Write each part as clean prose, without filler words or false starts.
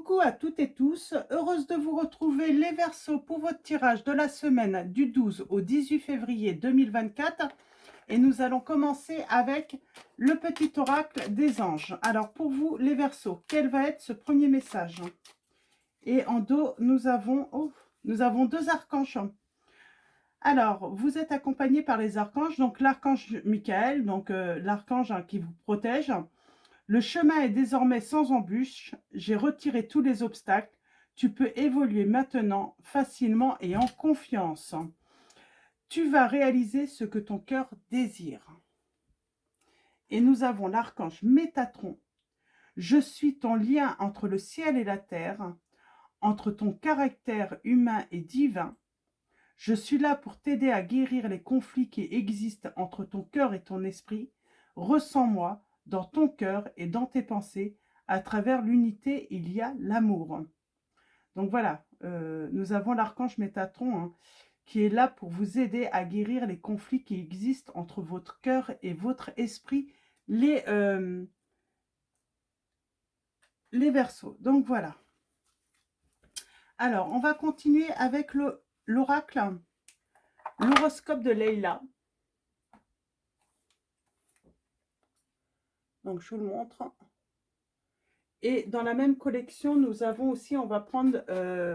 Coucou à toutes et tous, heureuse de vous retrouver les Verseaux pour votre tirage de la semaine du 12 au 18 février 2024 et nous allons commencer avec le petit oracle des anges. Alors pour vous les Verseaux, quel va être ce premier message? Et en dos, nous avons deux archanges. Alors, vous êtes accompagné par les archanges, donc l'archange Michael, donc l'archange qui vous protège. Le chemin est désormais sans embûche, j'ai retiré tous les obstacles, tu peux évoluer maintenant facilement et en confiance. Tu vas réaliser ce que ton cœur désire. Et nous avons l'archange Métatron. Je suis ton lien entre le ciel et la terre, entre ton caractère humain et divin. Je suis là pour t'aider à guérir les conflits qui existent entre ton cœur et ton esprit. Ressens-moi dans ton cœur et dans tes pensées. À travers l'unité, il y a l'amour. Donc voilà, nous avons l'archange Métatron qui est là pour vous aider à guérir les conflits qui existent entre votre cœur et votre esprit, les Verseaux. Donc voilà. Alors, on va continuer avec l'oracle, l'horoscope de Leïla. Donc, je vous le montre. Et dans la même collection, nous avons aussi, on va prendre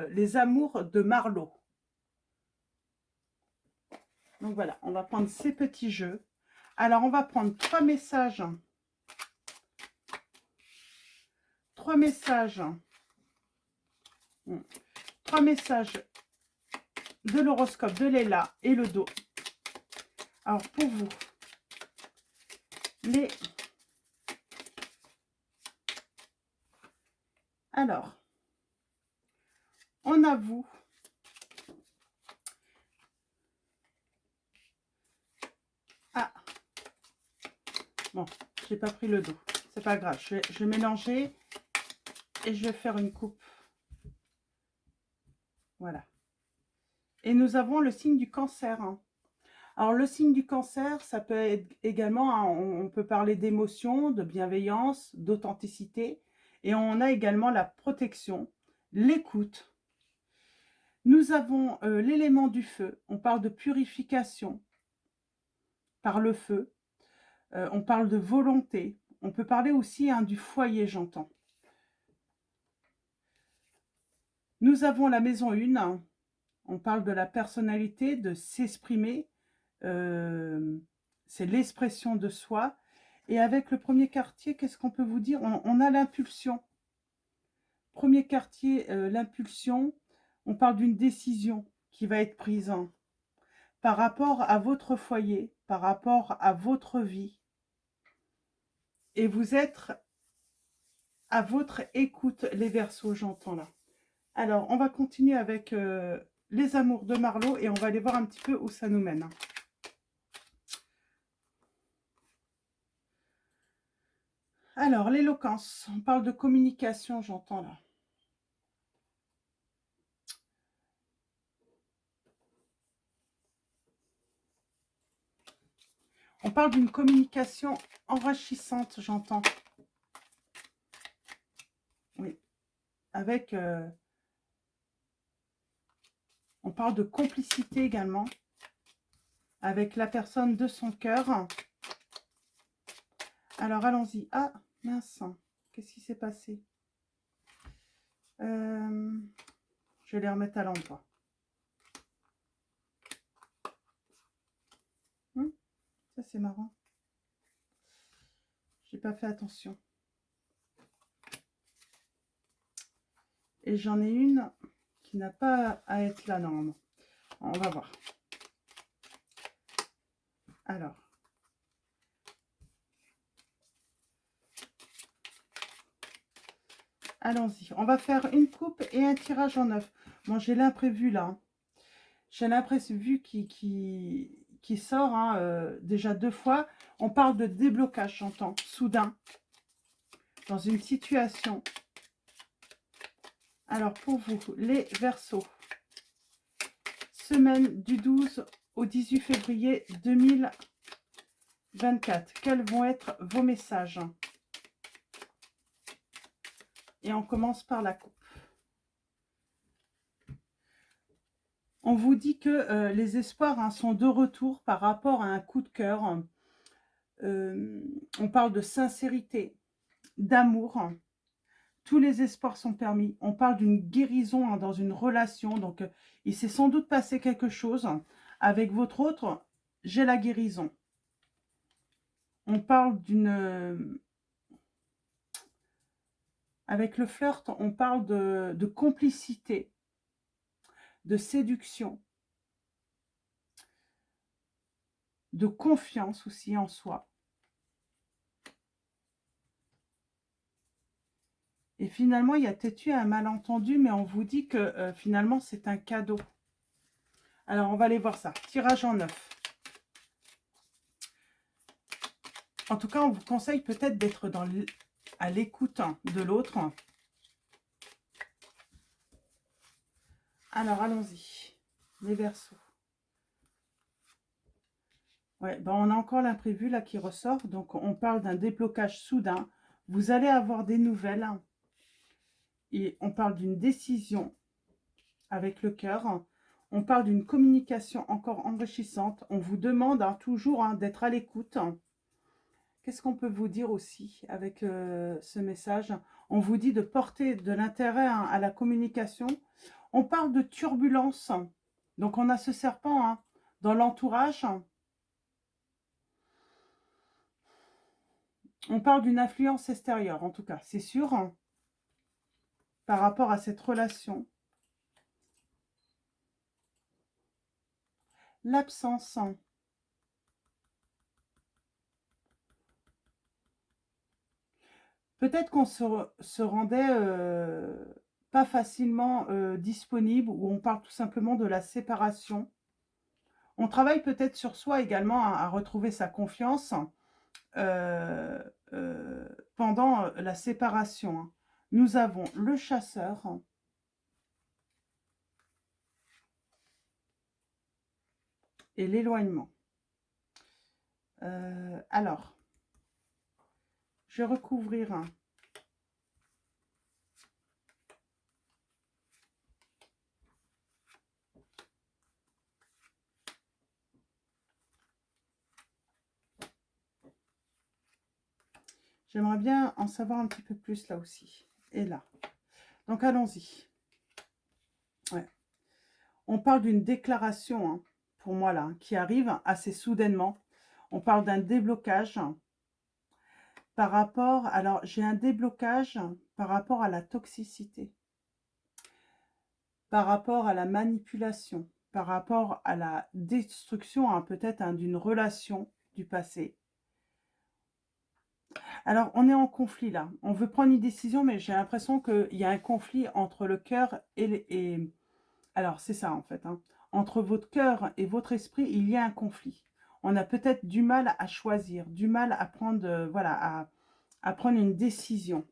les amours de Marlowe. Donc voilà, on va prendre ces petits jeux. Alors, on va prendre trois messages. Trois messages de l'horoscope de Leïla et le dos. Alors, pour vous, alors, on a vous. Ah, bon, j'ai pas pris le dos. C'est pas grave, je vais mélanger et je vais faire une coupe. Voilà. Et nous avons le signe du cancer. Alors, le signe du cancer, ça peut être également, on peut parler d'émotion, de bienveillance, d'authenticité. Et on a également la protection, l'écoute. Nous avons l'élément du feu. On parle de purification par le feu. On parle de volonté. On peut parler aussi du foyer, j'entends. Nous avons la maison 1. On parle de la personnalité, de s'exprimer. C'est l'expression de soi. Et avec le premier quartier, qu'est-ce qu'on peut vous dire? On a l'impulsion. Premier quartier, l'impulsion. On parle d'une décision qui va être prise par rapport à votre foyer, par rapport à votre vie. Et vous êtes à votre écoute, les Verseaux, j'entends là. Alors, on va continuer avec les amours de Marlowe et on va aller voir un petit peu où ça nous mène. Alors, l'éloquence. On parle de communication, j'entends là. On parle d'une communication enrichissante, j'entends. Oui. Avec... on parle de complicité également. Avec la personne de son cœur. Alors, allons-y. Ah, mince. Qu'est-ce qui s'est passé? Je vais les remettre à l'endroit. Ça, c'est marrant. J'ai pas fait attention. Et j'en ai une qui n'a pas à être là, normalement. On va voir. Alors. Allons-y. On va faire une coupe et un tirage en neuf. Bon, j'ai l'imprévu là. J'ai l'imprévu qui sort déjà 2 fois. On parle de déblocage, j'entends, soudain, dans une situation. Alors, pour vous, les Verseaux, semaine du 12 au 18 février 2024. Quels vont être vos messages? Et on commence par la coupe. On vous dit que les espoirs sont de retour par rapport à un coup de cœur. On parle de sincérité, d'amour. Tous les espoirs sont permis. On parle d'une guérison dans une relation. Donc, il s'est sans doute passé quelque chose. Avec votre autre, j'ai la guérison. On parle d'une... avec le flirt, on parle de complicité, de séduction, de confiance aussi en soi. Et finalement, il y a peut-être eu un malentendu, mais on vous dit que finalement, c'est un cadeau. Alors, on va aller voir ça. Tirage en 9. En tout cas, on vous conseille peut-être d'être à l'écoute de l'autre. Alors, allons-y. Les Verseaux. Ouais, ben on a encore l'imprévu là qui ressort. Donc, on parle d'un déblocage soudain. Vous allez avoir des nouvelles. Et on parle d'une décision avec le cœur. On parle d'une communication encore enrichissante. On vous demande toujours d'être à l'écoute. Qu'est-ce qu'on peut vous dire aussi avec ce message? On vous dit de porter de l'intérêt à la communication. On parle de turbulence. Donc, on a ce serpent dans l'entourage. On parle d'une influence extérieure, en tout cas, c'est sûr, par rapport à cette relation. L'absence. Peut-être qu'on se rendait pas facilement disponible, ou on parle tout simplement de la séparation. On travaille peut-être sur soi également à retrouver sa confiance euh, pendant la séparation. Nous avons le chasseur et l'éloignement. Alors, je vais recouvrir j'aimerais bien en savoir un petit peu plus là aussi. Et là. Donc, allons-y. Ouais. On parle d'une déclaration, pour moi, là, qui arrive assez soudainement. On parle d'un déblocage par rapport... Alors, j'ai un déblocage par rapport à la toxicité, par rapport à la manipulation, par rapport à la destruction, peut-être, d'une relation du passé. Alors, on est en conflit là. On veut prendre une décision, mais j'ai l'impression qu'il y a un conflit entre le cœur et... Alors, c'est ça en fait. Entre votre cœur et votre esprit, il y a un conflit. On a peut-être du mal à choisir, du mal à prendre, voilà, à prendre une décision.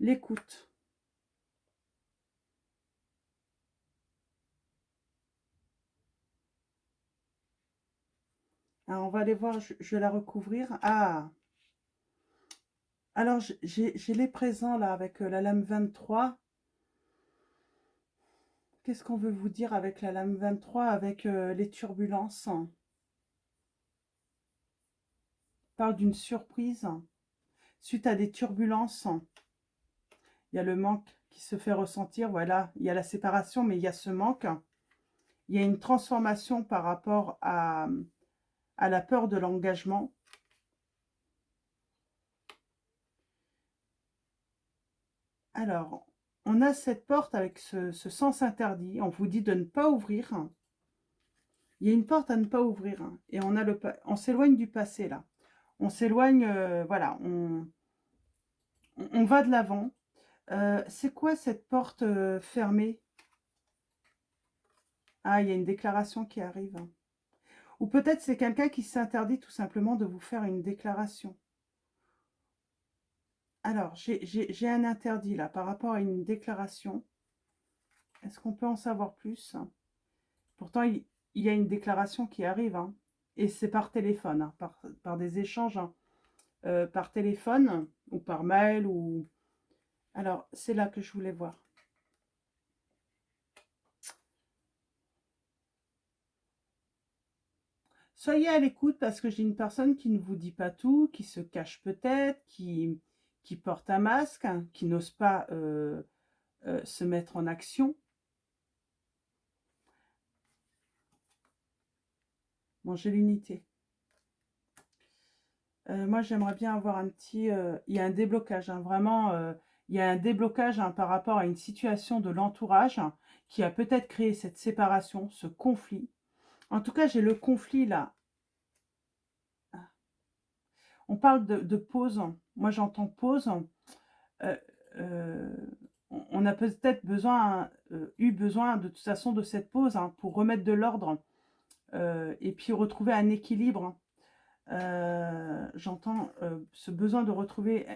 L'écoute. Alors, on va aller voir, je vais la recouvrir. Ah, alors j'ai les présents là avec la lame 23. Qu'est-ce qu'on veut vous dire avec la lame 23, avec les turbulences? On parle d'une surprise. Suite à des turbulences, il y a le manque qui se fait ressentir. Voilà, il y a la séparation, mais il y a ce manque. Il y a une transformation par rapport à la peur de l'engagement. Alors, on a cette porte avec ce sens interdit. On vous dit de ne pas ouvrir. Il y a une porte à ne pas ouvrir. Et on s'éloigne du passé, là. On s'éloigne, voilà, on va de l'avant. C'est quoi cette porte fermée? Ah, il y a une déclaration qui arrive. Ou peut-être c'est quelqu'un qui s'interdit tout simplement de vous faire une déclaration. Alors, j'ai un interdit là par rapport à une déclaration. Est-ce qu'on peut en savoir plus? Pourtant, il y a une déclaration qui arrive. Et c'est par téléphone, par des échanges par téléphone ou par mail. Alors, c'est là que je voulais voir. Soyez à l'écoute parce que j'ai une personne qui ne vous dit pas tout, qui se cache peut-être, qui porte un masque, hein, qui n'ose pas se mettre en action. Bon, j'ai l'unité. Moi, j'aimerais bien avoir un petit... il y a un déblocage, hein, vraiment, il y a un déblocage hein, par rapport à une situation de l'entourage hein, qui a peut-être créé cette séparation, ce conflit. En tout cas, j'ai le conflit là. On parle de pause. Moi, j'entends pause. Euh, euh, on a peut-être besoin, eu besoin de toute façon de cette pause hein, pour remettre de l'ordre et puis retrouver un équilibre. J'entends ce besoin de retrouver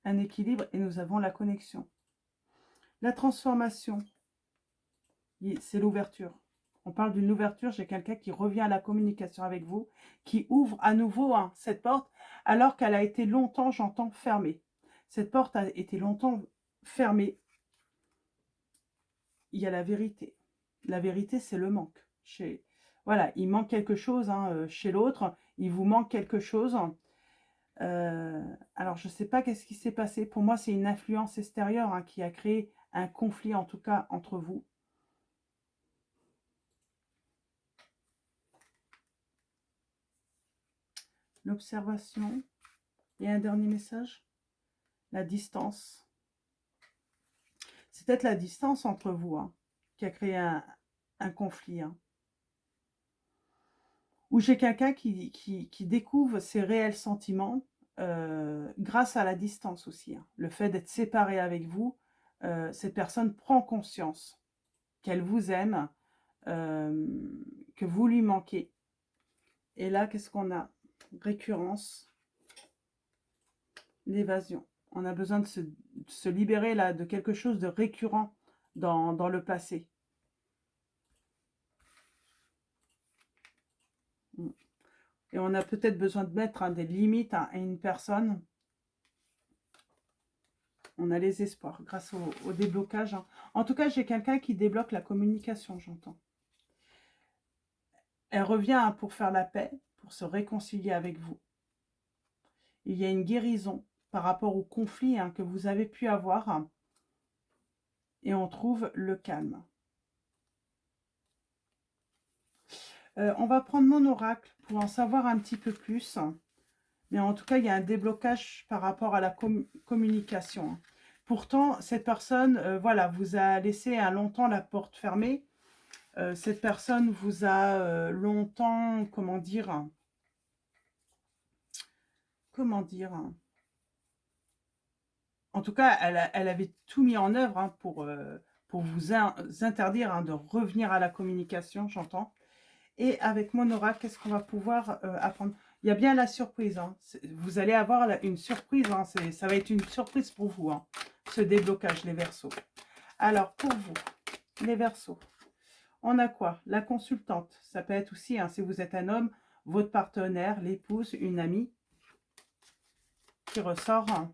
un équilibre et nous avons la connexion. La transformation, c'est l'ouverture. On parle d'une ouverture, j'ai quelqu'un qui revient à la communication avec vous, qui ouvre à nouveau hein, cette porte, alors qu'elle a été longtemps, j'entends, fermée. Cette porte a été longtemps fermée. Il y a la vérité. La vérité, c'est le manque. Voilà, il manque quelque chose hein, chez l'autre, il vous manque quelque chose. Alors, je ne sais pas qu'est-ce qui s'est passé. Pour moi, c'est une influence extérieure hein, qui a créé un conflit, en tout cas, entre vous. L'observation. Et un dernier message. La distance. C'est peut-être la distance entre vous hein, qui a créé un conflit. Hein. Ou j'ai quelqu'un qui découvre ses réels sentiments grâce à la distance aussi. Hein. Le fait d'être séparé avec vous, cette personne prend conscience qu'elle vous aime, que vous lui manquez. Et là, qu'est-ce qu'on a? Récurrence, l'évasion. On a besoin de se libérer là de quelque chose de récurrent dans le passé. Et on a peut-être besoin de mettre hein, des limites à une personne. On a les espoirs grâce au déblocage. Hein. En tout cas, j'ai quelqu'un qui débloque la communication, j'entends. Elle revient hein, pour faire la paix, pour se réconcilier avec vous. Il y a une guérison par rapport au conflit hein, que vous avez pu avoir. Hein, et on trouve le calme. On va prendre mon oracle pour en savoir un petit peu plus. Mais en tout cas, il y a un déblocage par rapport à la communication. Pourtant, cette personne, voilà, vous a laissé longtemps la porte fermée. Cette personne vous a longtemps, comment dire, en tout cas, elle avait tout mis en œuvre hein, pour vous interdire hein, de revenir à la communication, j'entends. Et avec mon oracle, qu'est-ce qu'on va pouvoir apprendre? Il y a bien la surprise. Hein. Vous allez avoir une surprise. Hein. Ça va être une surprise pour vous, hein, ce déblocage, les Verseaux. Alors, pour vous, les Verseaux, on a quoi? La consultante. Ça peut être aussi, hein, si vous êtes un homme, votre partenaire, l'épouse, une amie qui ressort. Hein.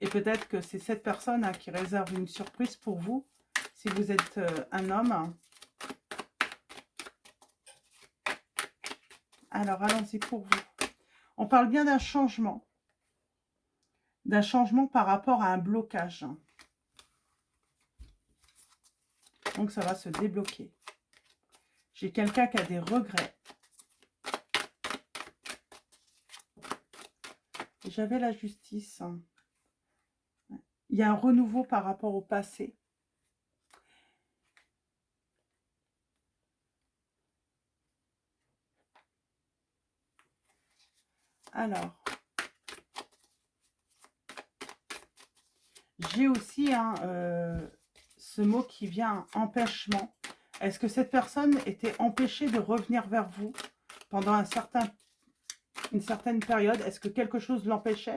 Et peut-être que c'est cette personne hein, qui réserve une surprise pour vous, si vous êtes un homme. Hein. Alors, allons-y pour vous. On parle bien d'un changement par rapport à un blocage. Donc, ça va se débloquer. J'ai quelqu'un qui a des regrets. J'avais la justice. Il y a un renouveau par rapport au passé. Alors, j'ai aussi hein, ce mot qui vient, empêchement. Est-ce que cette personne était empêchée de revenir vers vous pendant une certaine période? Est-ce que quelque chose l'empêchait?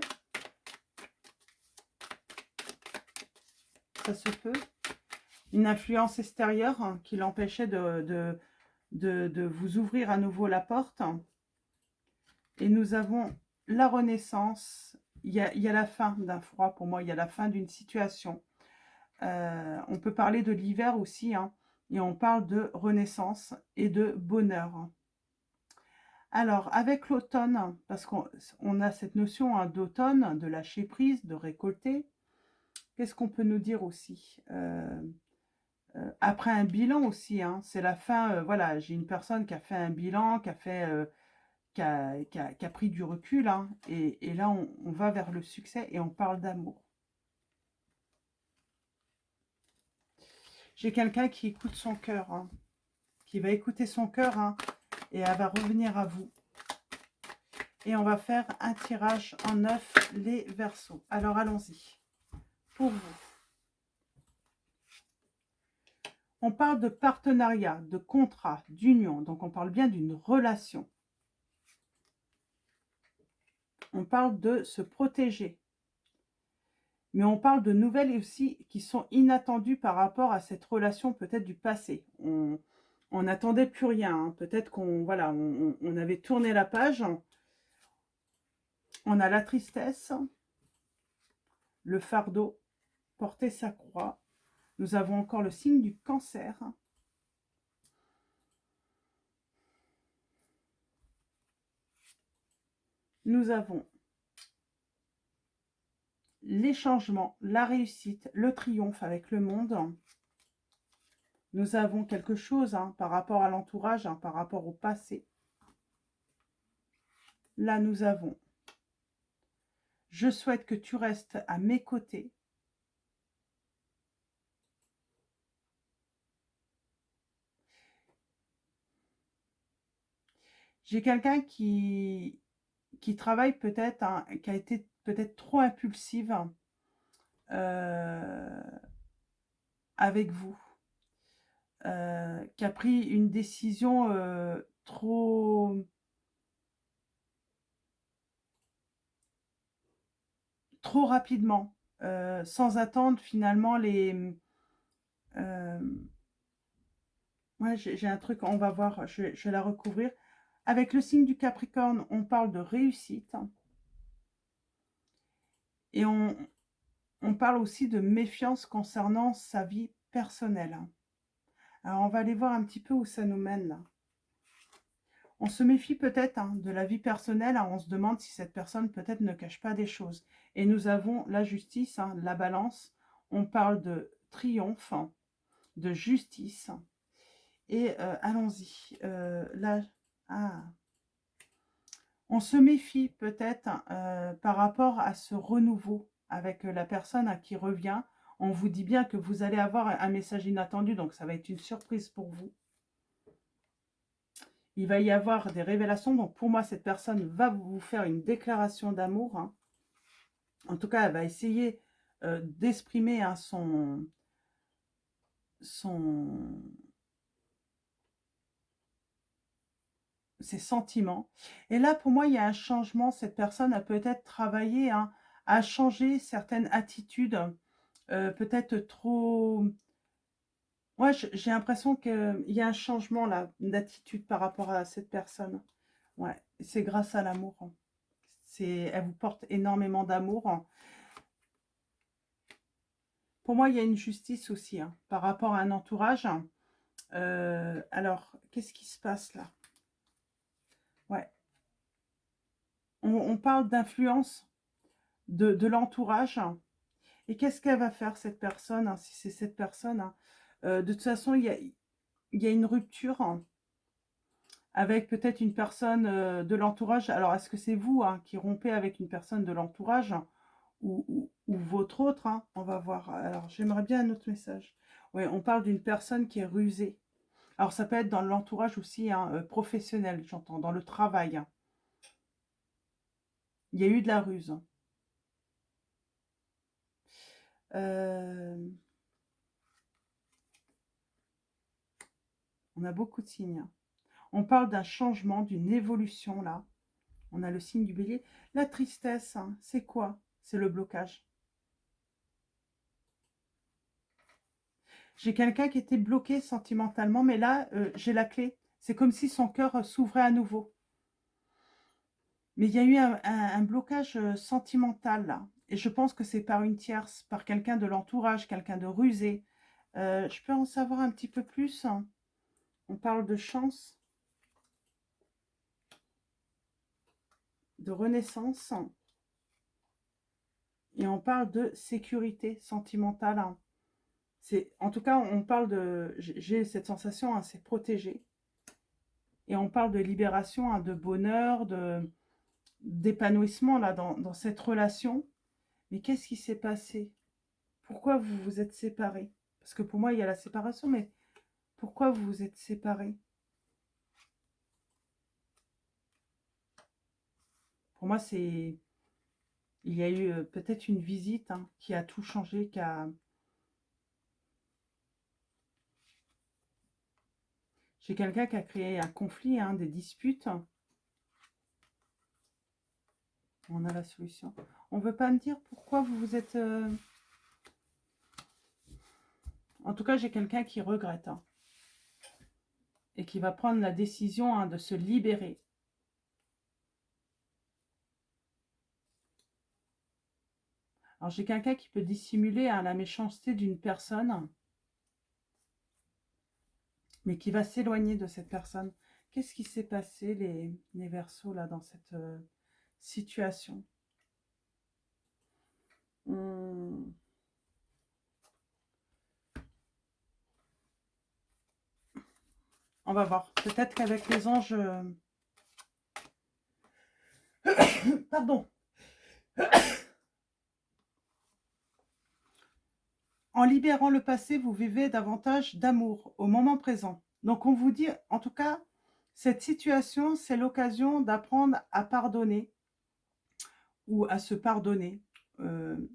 Ça se peut. Une influence extérieure hein, qui l'empêchait de vous ouvrir à nouveau la porte. Et nous avons la renaissance il y a la fin d'un froid pour moi, il y a la fin d'une situation. On peut parler de l'hiver aussi, hein, et on parle de renaissance et de bonheur. Alors, avec l'automne, parce qu'on a cette notion hein, d'automne, de lâcher prise, de récolter, qu'est-ce qu'on peut nous dire aussi après un bilan aussi, hein, c'est la fin, voilà, j'ai une personne qui a fait un bilan, qui a fait, qui a pris du recul, hein, et là on va vers le succès et on parle d'amour. J'ai quelqu'un qui écoute son cœur, hein, qui va écouter son cœur, hein, et elle va revenir à vous. Et on va faire un tirage en 9, les Verseaux. Alors allons-y, pour vous. On parle de partenariat, de contrat, d'union, donc on parle bien d'une relation. On parle de se protéger. Mais on parle de nouvelles aussi qui sont inattendues par rapport à cette relation peut-être du passé. On n'attendait plus rien. Hein. Peut-être qu'on voilà, on avait tourné la page. On a la tristesse, le fardeau, porter sa croix. Nous avons encore le signe du cancer. Nous avons les changements, la réussite, le triomphe avec le monde. Nous avons quelque chose hein, par rapport à l'entourage, hein, par rapport au passé. Là, nous avons « Je souhaite que tu restes à mes côtés ». J'ai quelqu'un qui travaille peut-être, hein, qui a été peut-être trop impulsive avec vous. Qui a pris une décision trop rapidement, sans attendre finalement les... ouais, j'ai un truc, on va voir, je vais la recouvrir. Avec le signe du Capricorne, on parle de réussite. Et on parle aussi de méfiance concernant sa vie personnelle. Alors, on va aller voir un petit peu où ça nous mène, là. On se méfie peut-être hein, de la vie personnelle, hein, on se demande si cette personne peut-être ne cache pas des choses. Et nous avons la justice, hein, la balance, on parle de triomphe, hein, de justice. Et allons-y, là, ah. On se méfie peut-être par rapport à ce renouveau avec la personne à qui revient. On vous dit bien que vous allez avoir un message inattendu, donc ça va être une surprise pour vous. Il va y avoir des révélations. Donc, pour moi, cette personne va vous faire une déclaration d'amour. Hein. En tout cas, elle va essayer d'exprimer hein, ses sentiments. Et là, pour moi, il y a un changement. Cette personne a peut-être travaillé hein, à changer certaines attitudes, peut-être trop... Ouais, j'ai l'impression qu'il y a un changement là d'attitude par rapport à cette personne. Ouais, c'est grâce à l'amour. Hein. Elle vous porte énormément d'amour. Hein. Pour moi, il y a une justice aussi hein, par rapport à un entourage. Alors, qu'est-ce qui se passe là? Ouais. On parle d'influence de l'entourage. Et qu'est-ce qu'elle va faire, cette personne, hein, si c'est cette personne hein? De toute façon, il y a une rupture hein, avec peut-être une personne de l'entourage. Alors, est-ce que c'est vous hein, qui rompez avec une personne de l'entourage hein, ou votre autre hein? On va voir. Alors, j'aimerais bien un autre message. Oui, on parle d'une personne qui est rusée. Alors, ça peut être dans l'entourage aussi hein, professionnel, j'entends, dans le travail. Hein. Il y a eu de la ruse. Hein. On a beaucoup de signes. Hein. On parle d'un changement, d'une évolution, là. On a le signe du bélier. La tristesse, hein, c'est quoi? C'est le blocage. J'ai quelqu'un qui était bloqué sentimentalement, mais là, j'ai la clé. C'est comme si son cœur s'ouvrait à nouveau. Mais il y a eu un blocage sentimental là. Et je pense que c'est par une tierce, par quelqu'un de l'entourage, quelqu'un de rusé. Je peux en savoir un petit peu plus, hein. On parle de chance, de renaissance, hein, et on parle de sécurité sentimentale, hein. En tout cas, on parle de... J'ai cette sensation, hein, c'est protégé. Et on parle de libération, hein, de bonheur, d'épanouissement là dans cette relation. Mais qu'est-ce qui s'est passé? Pourquoi vous vous êtes séparés? Parce que pour moi, il y a la séparation, mais pourquoi vous vous êtes séparés? Pour moi, c'est... Il y a eu peut-être une visite, hein, qui a tout changé, J'ai quelqu'un qui a créé un conflit, hein, des disputes. On a la solution. On ne veut pas me dire pourquoi vous vous êtes... En tout cas, j'ai quelqu'un qui regrette, hein, et qui va prendre la décision, hein, de se libérer. Alors, j'ai quelqu'un qui peut dissimuler, hein, la méchanceté d'une personne, mais qui va s'éloigner de cette personne. Qu'est-ce qui s'est passé, les Verseaux, là, dans cette situation? On va voir. Peut-être qu'avec les anges... Pardon. En libérant le passé, vous vivez davantage d'amour au moment présent. Donc, on vous dit, en tout cas, cette situation, c'est l'occasion d'apprendre à pardonner ou à se pardonner. Il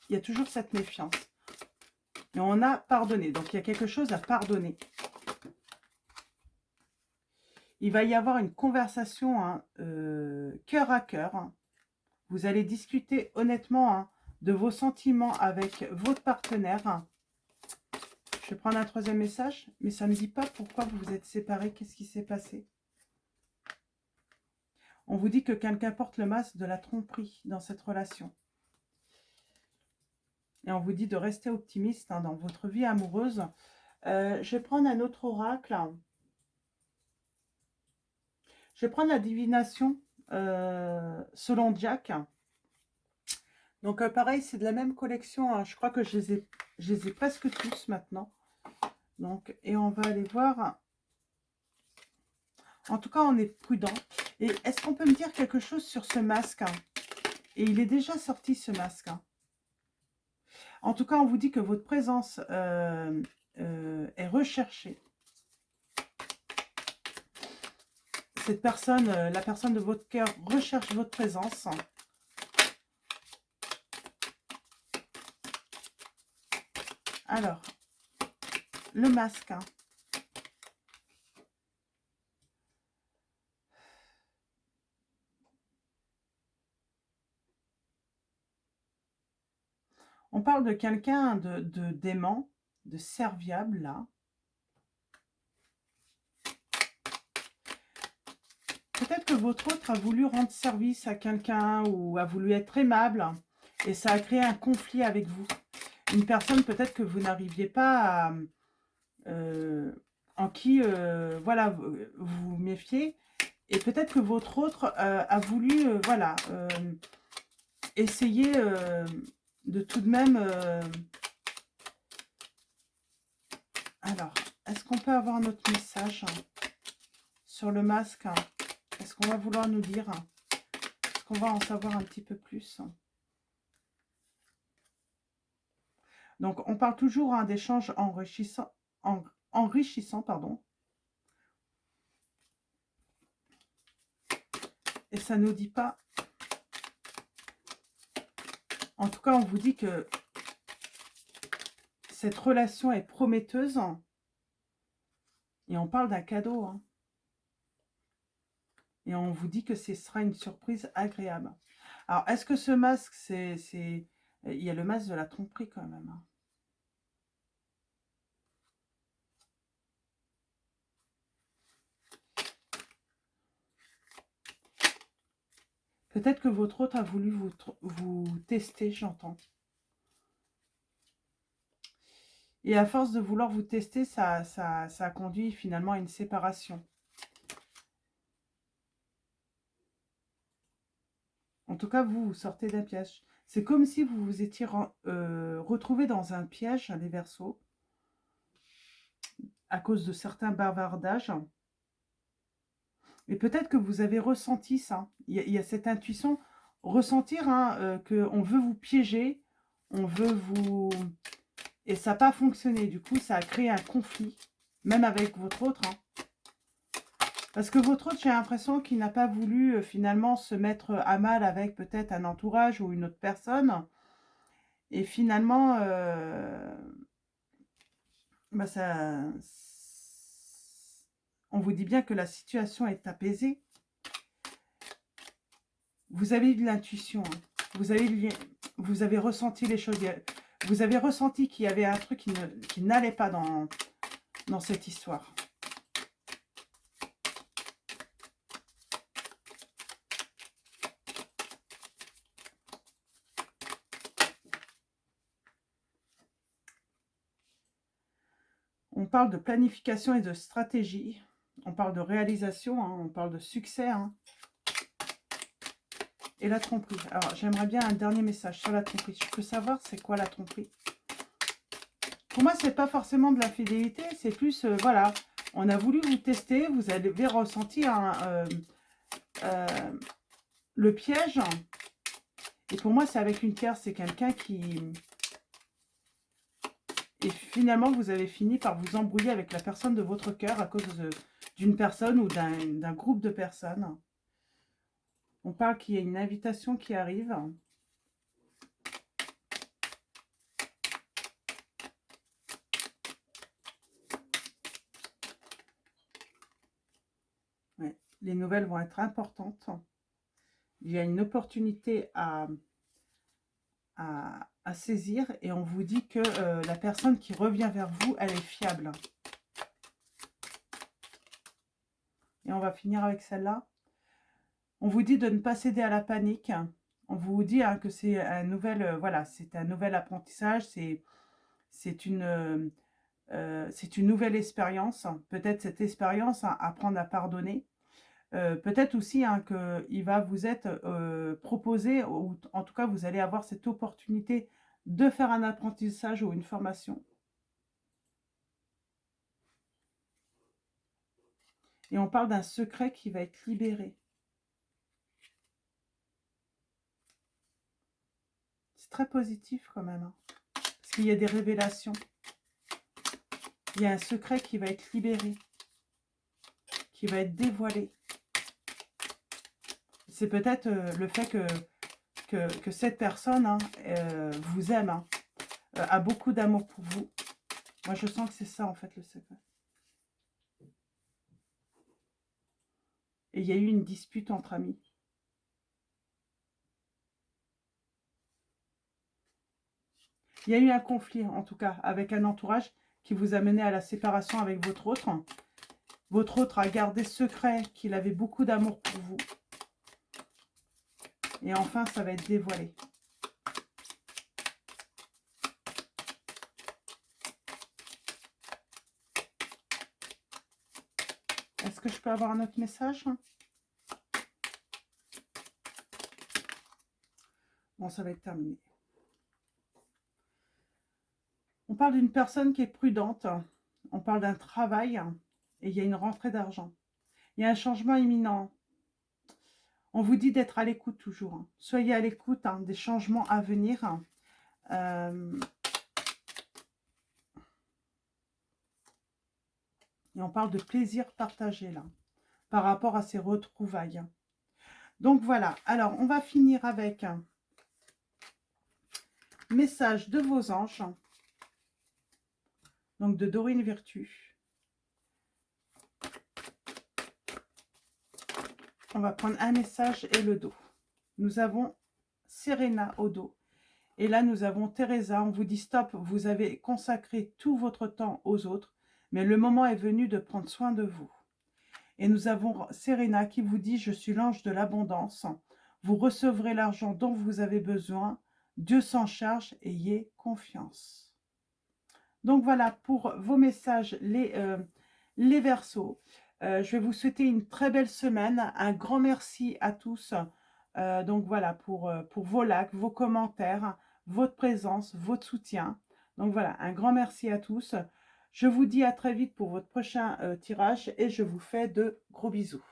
y a toujours cette méfiance. Et on a pardonné. Donc, il y a quelque chose à pardonner. Il va y avoir une conversation, hein, cœur à cœur, hein. Vous allez discuter honnêtement, hein, de vos sentiments avec votre partenaire. Je vais prendre un troisième message, mais ça ne me dit pas pourquoi vous vous êtes séparés. Qu'est-ce qui s'est passé? On vous dit que quelqu'un porte le masque de la tromperie dans cette relation. Et on vous dit de rester optimiste, hein, dans votre vie amoureuse. Je vais prendre un autre oracle. Je vais prendre la divination selon Jack. Donc pareil, c'est de la même collection, hein. Je crois que je les ai presque tous maintenant. Donc, et on va aller voir. En tout cas, on est prudent. Et est-ce qu'on peut me dire quelque chose sur ce masque, hein? Et il est déjà sorti, ce masque, hein. En tout cas, on vous dit que votre présence est recherchée. Cette personne, la personne de votre cœur, recherche votre présence. Alors, le masque, hein. On parle de quelqu'un de d'aimant, de serviable, là. Peut-être que votre autre a voulu rendre service à quelqu'un ou a voulu être aimable et ça a créé un conflit avec vous. Une personne peut-être que vous n'arriviez pas à... en qui, voilà, vous vous méfiez. Et peut-être que votre autre a voulu, voilà, essayer de tout de même... Alors, est-ce qu'on peut avoir notre message, hein, sur le masque, hein? Est-ce qu'on va vouloir nous dire, hein? Est-ce qu'on va en savoir un petit peu plus, hein? Donc, on parle toujours, hein, d'échanges enrichissants, pardon. Et ça ne nous dit pas. En tout cas, on vous dit que cette relation est prometteuse. Et on parle d'un cadeau, hein. Et on vous dit que ce sera une surprise agréable. Alors, est-ce que ce masque, c'est... Il y a le masque de la tromperie quand même, hein. Peut-être que votre hôte a voulu vous tester, j'entends. Et à force de vouloir vous tester, ça a conduit finalement à une séparation. En tout cas, vous sortez d'un piège. C'est comme si vous vous étiez retrouvé dans un piège, les Verseaux, à cause de certains bavardages. Et peut-être que vous avez ressenti ça. Il y a cette intuition, ressentir hein, qu'on veut vous piéger, on veut vous... Et ça n'a pas fonctionné. Du coup, ça a créé un conflit, même avec votre autre. Hein. Parce que votre autre, j'ai l'impression qu'il n'a pas voulu finalement se mettre à mal avec peut-être un entourage ou une autre personne. Et finalement, bah on vous dit bien que la situation est apaisée. Vous avez eu de l'intuition. Hein. Vous avez ressenti les choses. Vous avez ressenti qu'il y avait un truc qui n'allait pas dans cette histoire. On parle de planification et de stratégie. On parle de réalisation. Hein. On parle de succès. Hein. Et la tromperie. Alors, j'aimerais bien un dernier message sur la tromperie. Je peux savoir c'est quoi la tromperie? Pour moi, c'est pas forcément de la fidélité. C'est plus, voilà, on a voulu vous tester. Vous avez ressenti le piège. Et pour moi, c'est avec une tierce. C'est quelqu'un qui... Et finalement, vous avez fini par vous embrouiller avec la personne de votre cœur à cause d'une personne ou d'un groupe de personnes. On parle qu'il y a une invitation qui arrive. Ouais. Les nouvelles vont être importantes. Il y a une opportunité à saisir et on vous dit que la personne qui revient vers vous, elle est fiable. Et on va finir avec celle-là. On vous dit de ne pas céder à la panique. On vous dit hein, que c'est un nouvel, voilà, c'est un nouvel apprentissage, c'est une nouvelle expérience. Peut-être cette expérience, hein, apprendre à pardonner. Peut-être aussi hein, qu'il va vous être proposé, ou en tout cas vous allez avoir cette opportunité de faire un apprentissage ou une formation. Et on parle d'un secret qui va être libéré. C'est très positif quand même. Hein, parce qu'il y a des révélations. Il y a un secret qui va être libéré. Qui va être dévoilé. C'est peut-être le fait que cette personne hein, vous aime. Hein, a beaucoup d'amour pour vous. Moi, je sens que c'est ça, en fait, le secret. Et il y a eu une dispute entre amis. Il y a eu un conflit, en tout cas, avec un entourage qui vous a mené à la séparation avec votre autre. Votre autre a gardé secret qu'il avait beaucoup d'amour pour vous. Et enfin, ça va être dévoilé. Est-ce que je peux avoir un autre message? Bon, ça va être terminé. On parle d'une personne qui est prudente. On parle d'un travail. Et il y a une rentrée d'argent. Il y a un changement imminent. On vous dit d'être à l'écoute toujours. Hein. Soyez à l'écoute hein, des changements à venir. Et on parle de plaisir partagé là, par rapport à ces retrouvailles. Donc voilà, alors on va finir avec un message de vos anges. Donc de Dorine Virtue. On va prendre un message et le dos. Nous avons Serena au dos. Et là, nous avons Teresa. On vous dit stop, vous avez consacré tout votre temps aux autres. Mais le moment est venu de prendre soin de vous. Et nous avons Serena qui vous dit, je suis l'ange de l'abondance. Vous recevrez l'argent dont vous avez besoin. Dieu s'en charge, ayez confiance. Donc voilà pour vos messages, les Verseaux. Je vais vous souhaiter une très belle semaine. Un grand merci à tous. Donc voilà, pour vos likes, vos commentaires, votre présence, votre soutien. Donc voilà, un grand merci à tous. Je vous dis à très vite pour votre prochain tirage et je vous fais de gros bisous.